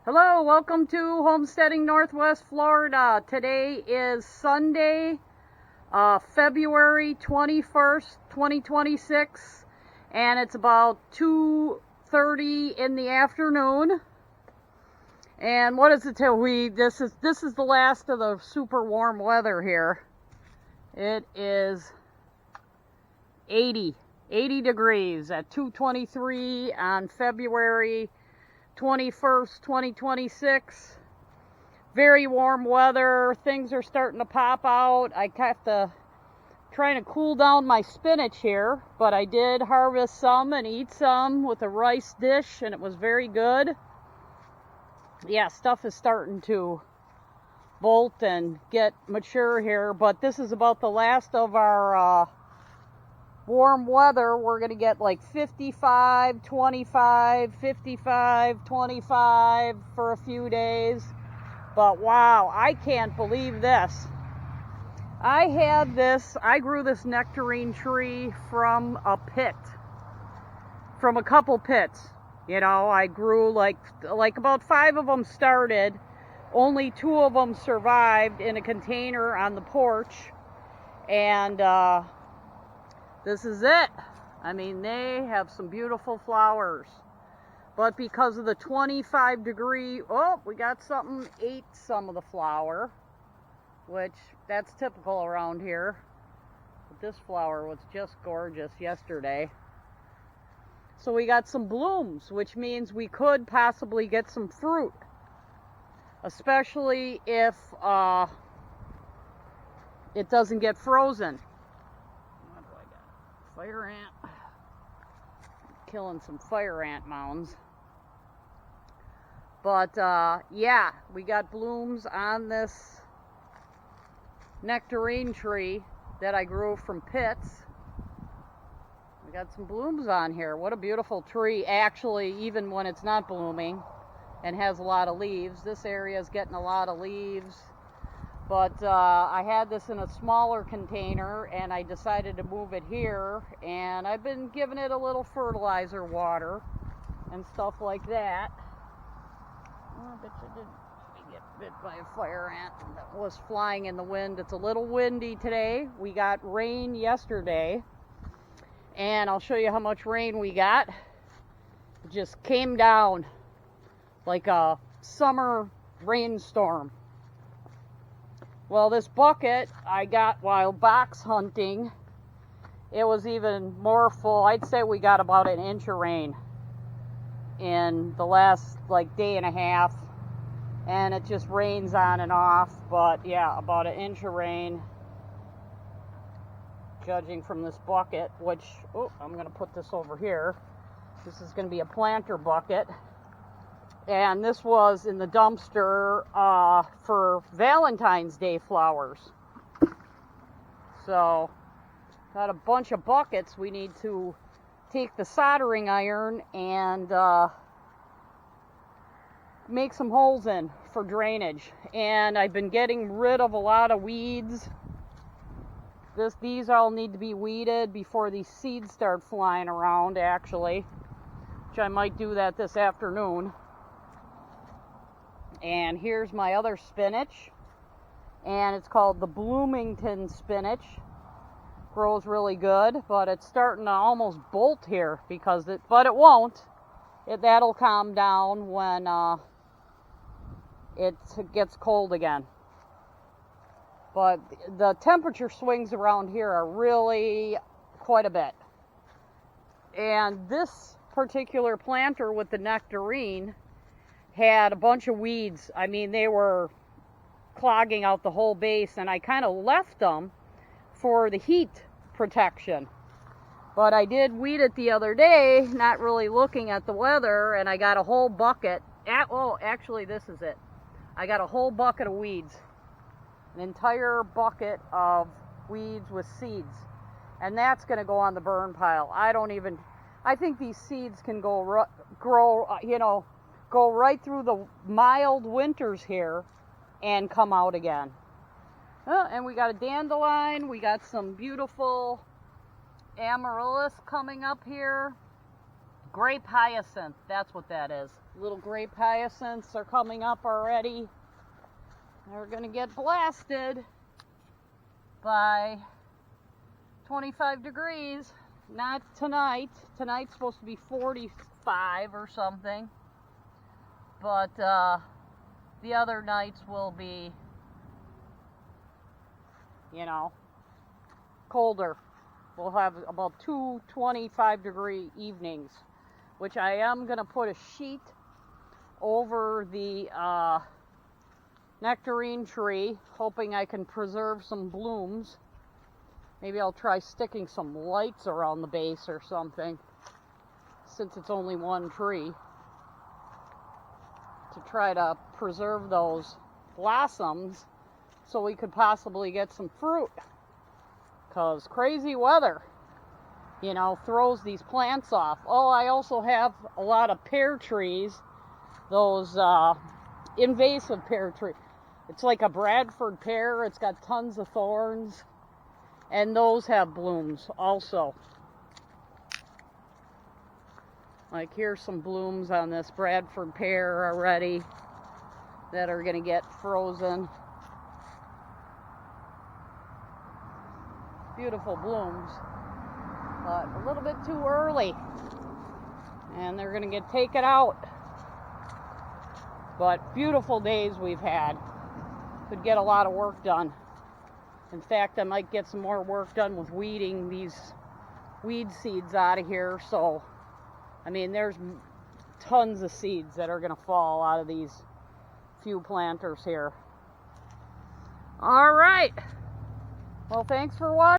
Hello, welcome to Homesteading Northwest Florida. Today is Sunday, February 21st, 2026, and it's about 2:30 in the afternoon. And what is it till this is the last of the super warm weather here. It is 80 degrees at 2:23 on February 21st, 2026. Very warm weather. Things are starting to pop out. I have to trying to cool down my spinach here, but I did harvest some and eat some with a rice dish, and it was very good. Yeah, stuff is starting to bolt and get mature here, but this is about the last of our warm weather. We're going to get like 55, 25, 55, 25 for a few days. But wow, I can't believe this. I grew this nectarine tree from a pit. From a couple pits. You know, I grew like about 5 of them started. Only 2 of them survived in a container on the porch. And this is it. I mean, they have some beautiful flowers. But because of the 25 degree, we got something ate some of the flower, which that's typical around here. But this flower was just gorgeous yesterday. So we got some blooms, which means we could possibly get some fruit. Especially if it doesn't get frozen. Fire ant. Killing some fire ant mounds. But yeah, we got blooms on this nectarine tree that I grew from pits. We got some blooms on here. What a beautiful tree. Actually, even when it's not blooming and has a lot of leaves, this area is getting a lot of leaves. But I had this in a smaller container, and I decided to move it here, and I've been giving it a little fertilizer water and stuff like that. Oh, I bet you didn't get bit by a fire ant that was flying in the wind. It's a little windy today. We got rain yesterday, and I'll show you how much rain we got. It just came down like a summer rainstorm. Well, this bucket I got while box hunting, it was even more full. I'd say we got about an inch of rain in the last day and a half, and it just rains on and off. But yeah, about an inch of rain, judging from this bucket, which, I'm going to put this over here. This is going to be a planter bucket. And this was in the dumpster for Valentine's Day flowers. So, got a bunch of buckets. We need to take the soldering iron and make some holes in for drainage. And I've been getting rid of a lot of weeds. These all need to be weeded before these seeds start flying around, actually. Which I might do that this afternoon. And here's my other spinach, and it's called the Bloomington spinach. Grows really good, but it's starting to almost bolt here but it won't. That'll calm down when it gets cold again. But the temperature swings around here are really quite a bit. And this particular planter with the nectarine had a bunch of weeds. I mean, they were clogging out the whole base, and I kind of left them for the heat protection. But I did weed it the other day, not really looking at the weather, and I got a whole bucket. Actually, this is it. I got a whole bucket of weeds. An entire bucket of weeds with seeds. And that's going to go on the burn pile. I think these seeds can grow, go right through the mild winters here and come out again. And we got a dandelion. We got some beautiful amaryllis coming up here. grape hyacinth, that's what that is. Little grape hyacinths are coming up already. They're gonna get blasted by 25 degrees. Not tonight. Tonight's supposed to be 45 or something. But the other nights will be, you know, colder. We'll have about 25 degree evenings, which I am going to put a sheet over the nectarine tree, hoping I can preserve some blooms. Maybe I'll try sticking some lights around the base or something, since it's only one tree, to try to preserve those blossoms so we could possibly get some fruit. Because crazy weather, you know, throws these plants off. Oh, I also have a lot of pear trees, those invasive pear trees. It's like a Bradford pear. It's got tons of thorns. And those have blooms also. Like here's some blooms on this Bradford pear already that are going to get frozen. Beautiful blooms, but a little bit too early. And they're going to get taken out. But beautiful days we've had. Could get a lot of work done. In fact, I might get some more work done with weeding these weed seeds out of here. So, I mean, there's tons of seeds that are going to fall out of these few planters here. All right. Well, thanks for watching.